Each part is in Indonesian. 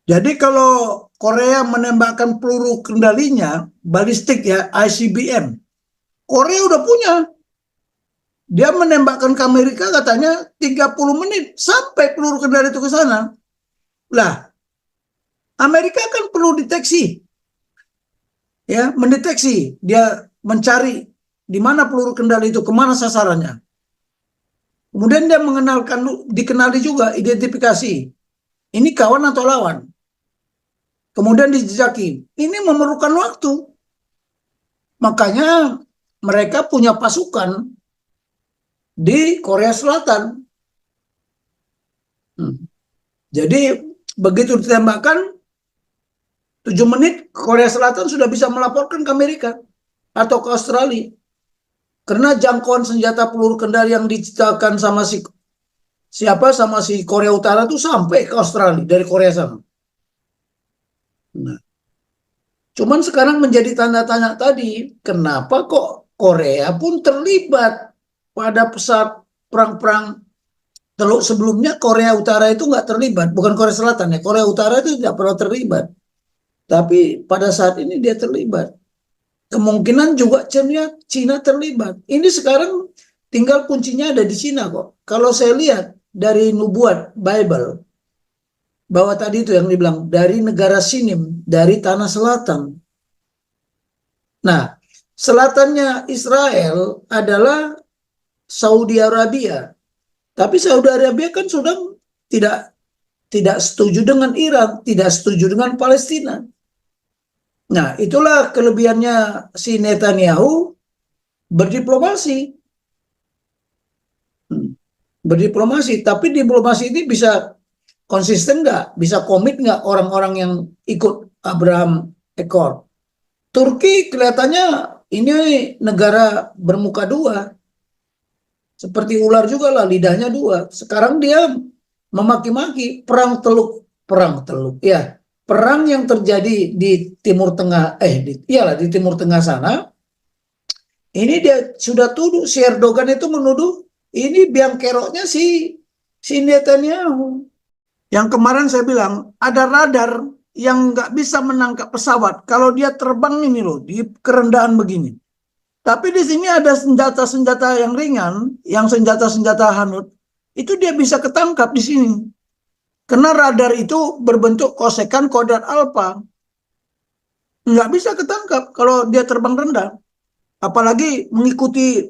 Jadi kalau Korea menembakkan peluru kendalinya, balistik ya, ICBM, Korea udah punya. Dia menembakkan ke Amerika katanya 30 menit sampai peluru kendali itu ke sana. Lah, Amerika kan perlu deteksi, ya, mendeteksi, dia mencari di mana peluru kendali itu, kemana sasarannya. Kemudian dia dikenali juga, identifikasi, ini kawan atau lawan. Kemudian dijejaki. Ini memerlukan waktu. Makanya mereka punya pasukan di Korea Selatan. Jadi begitu ditembakkan 7 menit, Korea Selatan sudah bisa melaporkan ke Amerika atau ke Australia. Karena jangkauan senjata peluru kendali yang diciptakan sama sama si Korea Utara itu sampai ke Australia dari Korea sana. Nah, cuman sekarang menjadi tanda tanya tadi, kenapa kok Korea pun terlibat pada pesat perang-perang. Kalau sebelumnya Korea Utara itu nggak terlibat, bukan Korea Selatan ya, Korea Utara itu tidak pernah terlibat. Tapi pada saat ini dia terlibat. Kemungkinan juga Cina terlibat. Ini sekarang tinggal kuncinya ada di Cina kok. Kalau saya lihat dari nubuat Bible, bahwa tadi itu yang dibilang, dari negara Sinim, dari tanah selatan. Nah, selatannya Israel adalah Saudi Arabia. Tapi Saudi Arabia kan sudah tidak tidak setuju dengan Iran, tidak setuju dengan Palestina. Nah, itulah kelebihannya si Netanyahu berdiplomasi. Berdiplomasi, tapi diplomasi ini bisa konsisten nggak? Bisa komit nggak orang-orang yang ikut Abraham Accord? Turki kelihatannya ini negara bermuka dua. Seperti ular juga lah, lidahnya dua. Sekarang dia memaki-maki perang teluk, ya. Perang yang terjadi di Timur Tengah, di Timur Tengah sana, ini dia sudah tuduh, si Erdogan itu menuduh, ini biang keroknya si Netanyahu. Yang kemarin saya bilang, ada radar yang nggak bisa menangkap pesawat kalau dia terbang ini loh, di kerendahan begini. Tapi di sini ada senjata-senjata yang ringan, yang senjata-senjata hanyut, itu dia bisa ketangkap di sini. Karena radar itu berbentuk kosekan kodrat alfa. Nggak bisa ketangkap kalau dia terbang rendah. Apalagi mengikuti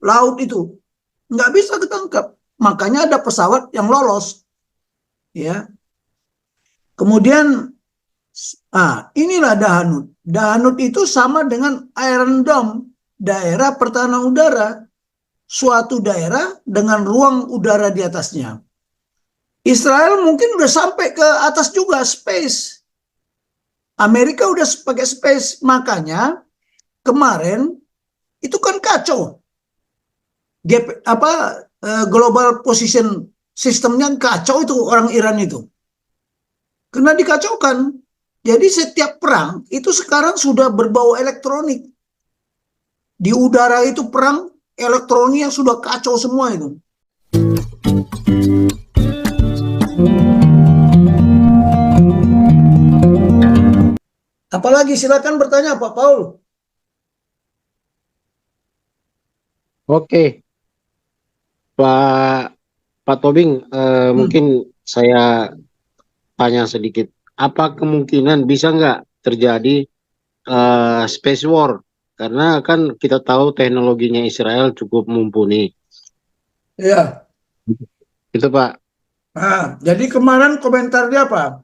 laut itu. Nggak bisa ketangkap. Makanya ada pesawat yang lolos. Ya. Kemudian, inilah Dahanut. Dahanut itu sama dengan Iron Dome, daerah pertahanan udara. Suatu daerah dengan ruang udara di atasnya. Israel mungkin udah sampai ke atas juga, space. Amerika udah pakai space, makanya kemarin itu kan kacau. Global position sistemnya kacau itu orang Iran itu. Karena dikacaukan. Jadi setiap perang itu sekarang sudah berbau elektronik. Di udara itu perang elektronik yang sudah kacau semua itu. Apalagi silakan bertanya Pak Paul. Oke, Pak Tobing, mungkin saya tanya sedikit. Apa kemungkinan bisa nggak terjadi space war? Karena kan kita tahu teknologinya Israel cukup mumpuni. Ya. Itu Pak. Jadi kemarin komentar dia apa?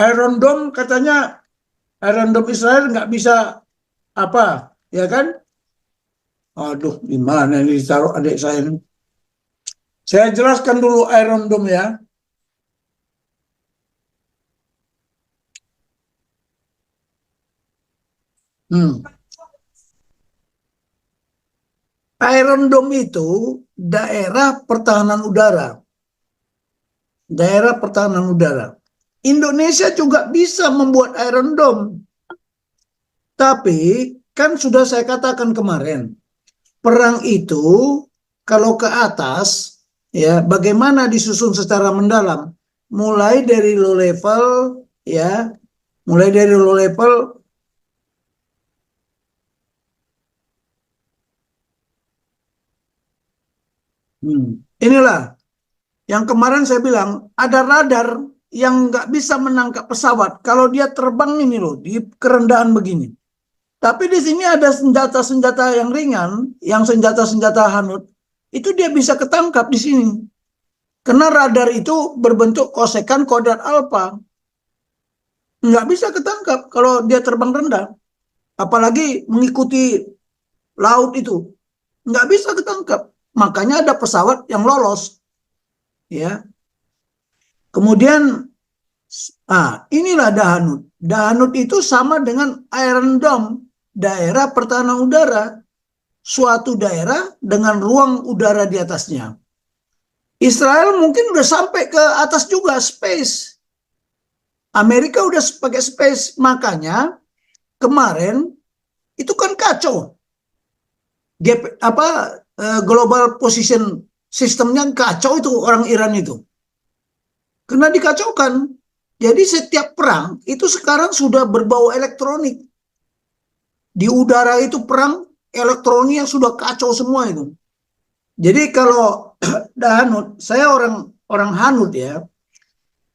Iron Dome katanya Iron Dome Israel nggak bisa apa, ya kan? Aduh, gimana ini ditaruh adik saya ini? Saya jelaskan dulu Iron Dome ya. Iron Dome itu daerah pertahanan udara. Daerah pertahanan udara. Indonesia juga bisa membuat Iron Dome. Tapi kan sudah saya katakan kemarin, perang itu kalau ke atas, ya bagaimana disusun secara mendalam? mulai dari low level, ya, mulai dari low level. Inilah yang kemarin saya bilang, ada radar yang nggak bisa menangkap pesawat kalau dia terbang ini loh di kerendahan begini. Tapi di sini ada senjata-senjata yang ringan, yang senjata-senjata hanyut, itu dia bisa ketangkap di sini. Karena radar itu berbentuk kosekan kodrat alfa. Nggak bisa ketangkap kalau dia terbang rendah. Apalagi mengikuti laut itu. Nggak bisa ketangkap. Makanya ada pesawat yang lolos. Ya. Kemudian, inilah Dahanut. Dahanut itu sama dengan Iron Dome, daerah pertahanan udara. Suatu daerah dengan ruang udara di atasnya. Israel mungkin udah sampai ke atas juga, space. Amerika udah pakai space, makanya kemarin itu kan kacau. Global position sistemnya kacau itu orang Iran itu. Karena dikacaukan. Jadi setiap perang itu sekarang sudah berbau elektronik. Di udara itu perang elektroniknya sudah kacau semua itu. Jadi kalau Dahanut, saya orang Hanut ya.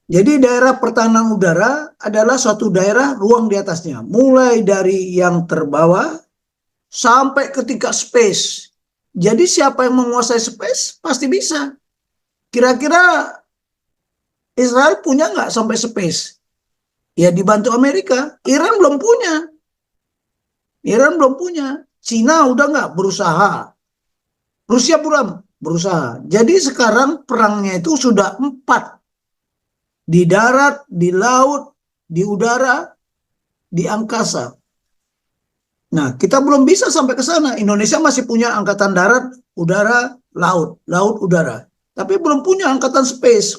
Jadi daerah pertahanan udara adalah suatu daerah ruang di atasnya. Mulai dari yang terbawah sampai ke tingkat space. Jadi siapa yang menguasai space pasti bisa. Kira-kira Israel punya nggak sampai space? Ya dibantu Amerika. Iran belum punya. Iran belum punya. Cina udah nggak berusaha. Rusia belum berusaha. Jadi sekarang perangnya itu sudah 4. Di darat, di laut, di udara, di angkasa. Nah, kita belum bisa sampai ke sana. Indonesia masih punya angkatan darat, udara, laut, laut, udara. Tapi belum punya angkatan space.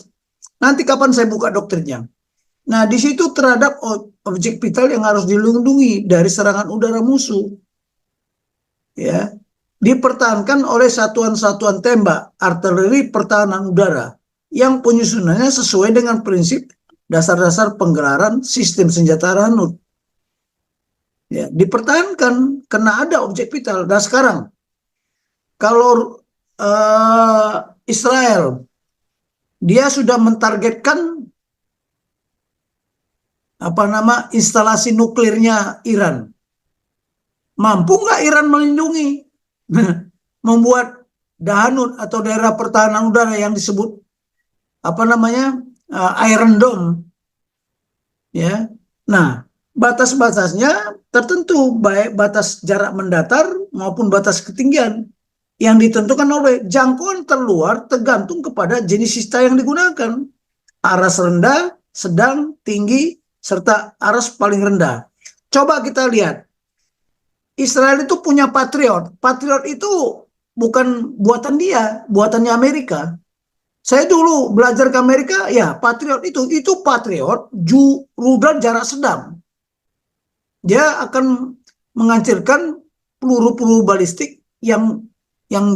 Nanti kapan saya buka doktrinnya. Nah, di situ terhadap objek vital yang harus dilindungi dari serangan udara musuh. Ya, dipertahankan oleh satuan-satuan tembak artileri pertahanan udara yang penyusunannya sesuai dengan prinsip dasar-dasar penggelaran sistem senjata Ranut. Ya, dipertahankan karena ada objek vital. Nah sekarang, kalau Israel, dia sudah mentargetkan instalasi nuklirnya Iran. Mampu nggak Iran melindungi, membuat Dahanut atau daerah pertahanan udara yang disebut Iron Dome, ya. Nah, batas-batasnya tertentu, baik batas jarak mendatar maupun batas ketinggian yang ditentukan oleh jangkauan terluar tergantung kepada jenis sista yang digunakan. Aras rendah, sedang, tinggi, serta aras paling rendah. Coba kita lihat. Israel itu punya Patriot. Patriot itu bukan buatan dia, buatannya Amerika. Saya dulu belajar ke Amerika, ya Patriot itu Patriot rudal jarak sedang. Dia akan menghancurkan peluru-peluru balistik yang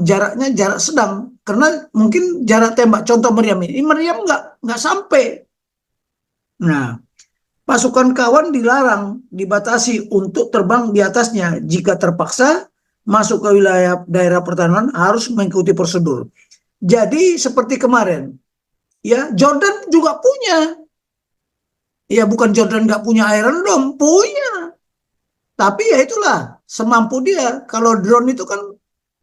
jaraknya jarak sedang, karena mungkin jarak tembak contoh Meriam ini Meriam nggak sampai. Nah, pasukan kawan dilarang, dibatasi untuk terbang di atasnya. Jika terpaksa masuk ke wilayah daerah pertahanan harus mengikuti prosedur. Jadi seperti kemarin, ya Jordan juga punya. Ya bukan Jordan nggak punya Iron Dome, punya. Tapi ya itulah semampu dia. Kalau drone itu kan,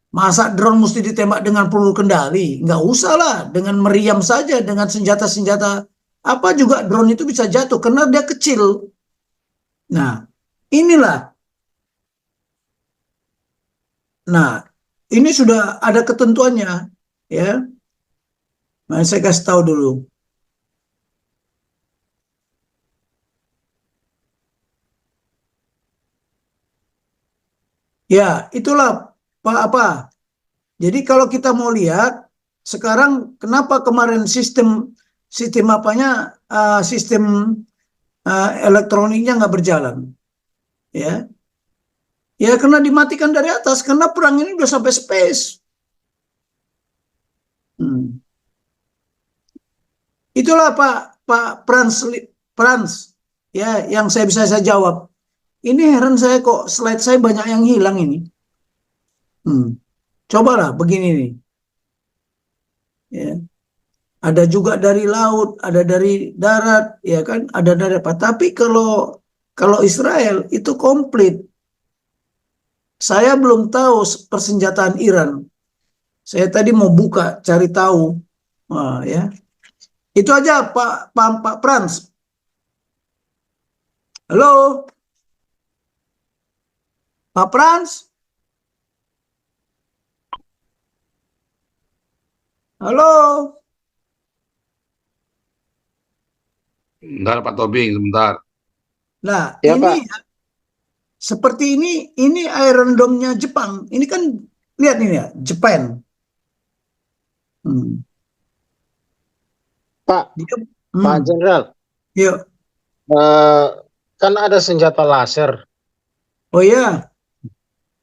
masa drone mesti ditembak dengan peluru kendali? Nggak usah lah, dengan meriam saja, dengan senjata-senjata apa juga drone itu bisa jatuh karena dia kecil. Nah, inilah. Nah, ini sudah ada ketentuannya, ya. Nah, saya kasih tahu dulu. Ya, itulah apa. Jadi kalau kita mau lihat sekarang kenapa kemarin sistem elektroniknya nggak berjalan, ya? Ya karena dimatikan dari atas karena perang ini udah sampai space. Hmm. Itulah Pak Frans, ya yang saya jawab. Ini heran saya kok slide saya banyak yang hilang ini. Cobalah begini nih. Ya. Ada juga dari laut, ada dari darat, ya kan, ada dari apa. Tapi kalau Israel itu komplit. Saya belum tahu persenjataan Iran. Saya tadi mau buka cari tahu. Wah, ya. Itu aja Pak Frans. Halo, Pak Frans. Halo. Sebentar Pak Tobing, sebentar. Nah, Ya ini Pak, seperti ini Iron Dome-nya Jepang. Ini kan lihat ini ya, Jepang. Hmm. Pak, Dia, Pak Jenderal, yuk. eh, kan ada senjata laser. Oh ya,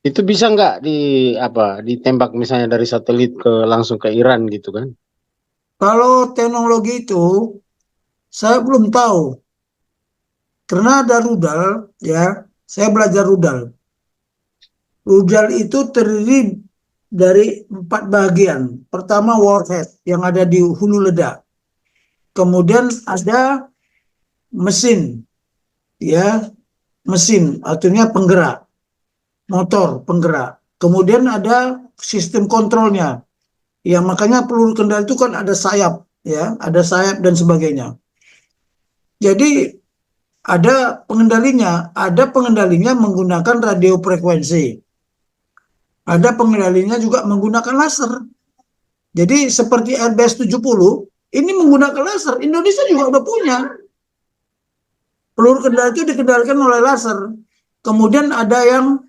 Itu bisa nggak ditembak misalnya dari satelit ke langsung ke Iran gitu kan? kalau teknologi itu saya belum tahu. Karena ada rudal, ya. Saya belajar rudal. Rudal itu terdiri dari 4 bagian. Pertama warhead yang ada di hulu ledak. Kemudian ada mesin, ya, mesin, artinya penggerak, motor penggerak. Kemudian ada sistem kontrolnya. Ya, makanya peluru kendali itu kan ada sayap, ya, ada sayap dan sebagainya. Jadi ada pengendalinya menggunakan radio frekuensi. Ada pengendalinya juga menggunakan laser. Jadi seperti RBS 70 ini menggunakan laser. Indonesia juga udah punya. Peluru kendali itu dikendalikan oleh laser. Kemudian ada yang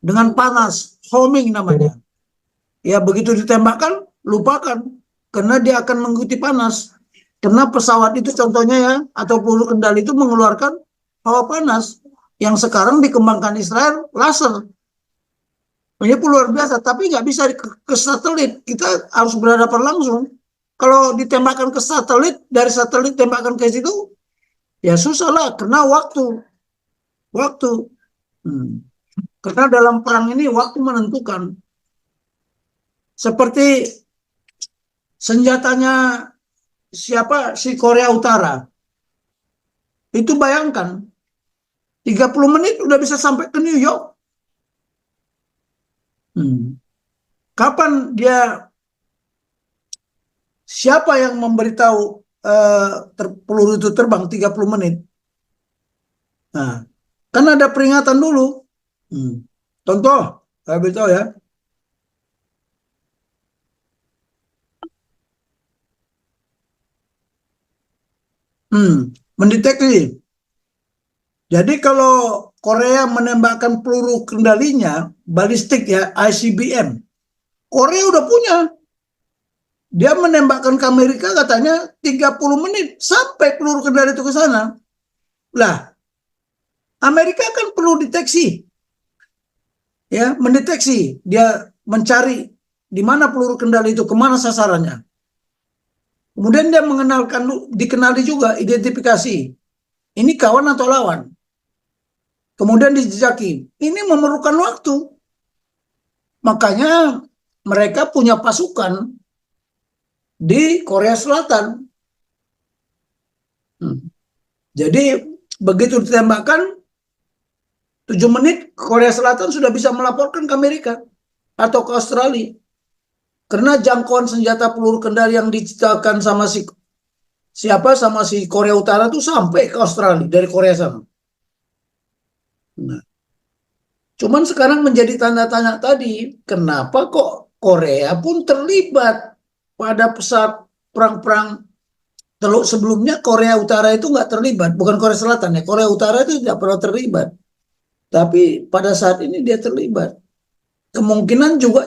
dengan panas, homing namanya. Ya begitu ditembakkan, lupakan. Karena dia akan mengikuti panas. Karena pesawat itu contohnya ya, atau peluru kendali itu mengeluarkan hawa panas. Yang sekarang dikembangkan Israel, laser. Ini luar biasa, tapi nggak bisa ke satelit. Kita harus berhadapan langsung. Kalau ditembakkan ke satelit, dari satelit tembakan ke situ, ya susah lah, karena waktu. Waktu. Hmm. Karena dalam perang ini waktu menentukan. Seperti senjatanya siapa? Si Korea Utara. Itu bayangkan, 30 menit udah bisa sampai ke New York. Kapan dia, siapa yang memberitahu peluru itu terbang 30 menit? Nah, kan ada peringatan dulu. Contoh, saya beritahu ya. Mendeteksi. Jadi kalau Korea menembakkan peluru kendalinya, balistik ya, ICBM, Korea udah punya. Dia menembakkan ke Amerika katanya 30 menit sampai peluru kendali itu ke sana. Lah, Amerika kan perlu deteksi. Ya, mendeteksi. Dia mencari di mana peluru kendali itu, kemana sasarannya. Kemudian dia dikenali juga, identifikasi. Ini kawan atau lawan. Kemudian dijejaki. Ini memerlukan waktu. Makanya mereka punya pasukan di Korea Selatan. Jadi begitu ditembakkan 7 menit Korea Selatan sudah bisa melaporkan ke Amerika atau ke Australia. Karena jangkauan senjata peluru kendali yang diciptakan sama si Korea Utara itu sampai ke Australia dari Korea sana. Nah, cuman sekarang menjadi tanda tanya tadi, kenapa kok Korea pun terlibat pada saat perang-perang. Kalau sebelumnya Korea Utara itu nggak terlibat, bukan Korea Selatan ya, Korea Utara itu tidak pernah terlibat. Tapi pada saat ini dia terlibat. Kemungkinan juga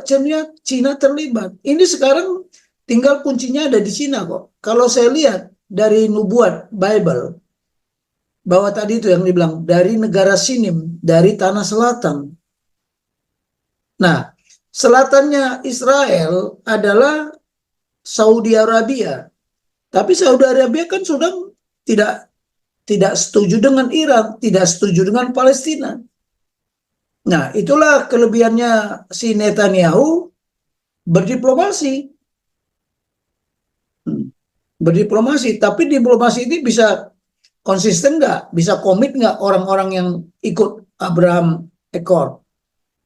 Cina terlibat. Ini sekarang tinggal kuncinya ada di Cina kok. Kalau saya lihat dari nubuat Bible, bahwa tadi itu yang dibilang dari negara Sinim, dari tanah selatan. Nah, selatannya Israel adalah Saudi Arabia. Tapi Saudi Arabia kan sudah tidak setuju dengan Iran, tidak setuju dengan Palestina. Nah, itulah kelebihannya si Netanyahu berdiplomasi. Berdiplomasi, tapi diplomasi ini bisa konsisten nggak? Bisa komit nggak orang-orang yang ikut Abraham Accord?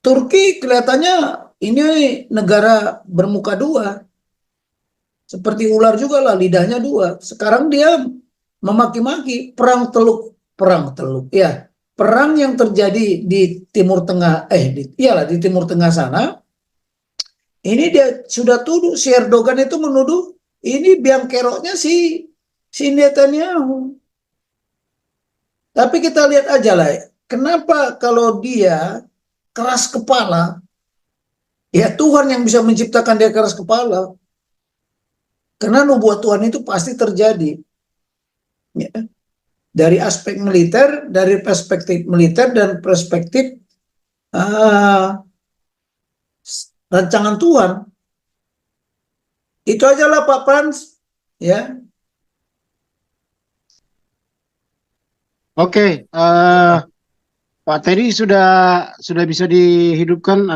Turki kelihatannya ini negara bermuka dua. Seperti ular juga lah, lidahnya dua. Sekarang dia memaki-maki perang teluk, ya. Perang yang terjadi di Timur Tengah, iyalah di Timur Tengah sana, ini dia sudah tuduh, si Erdogan itu menuduh, ini biang keroknya si Netanyahu. Tapi kita lihat aja lah, kenapa kalau dia keras kepala, ya Tuhan yang bisa menciptakan dia keras kepala. Karena nubuat Tuhan itu pasti terjadi. Ya. Dari aspek militer, dari perspektif militer dan perspektif rancangan Tuhan. Itu aja lah Pak Frans. Ya. Oke, Pak Teddy sudah bisa dihidupkan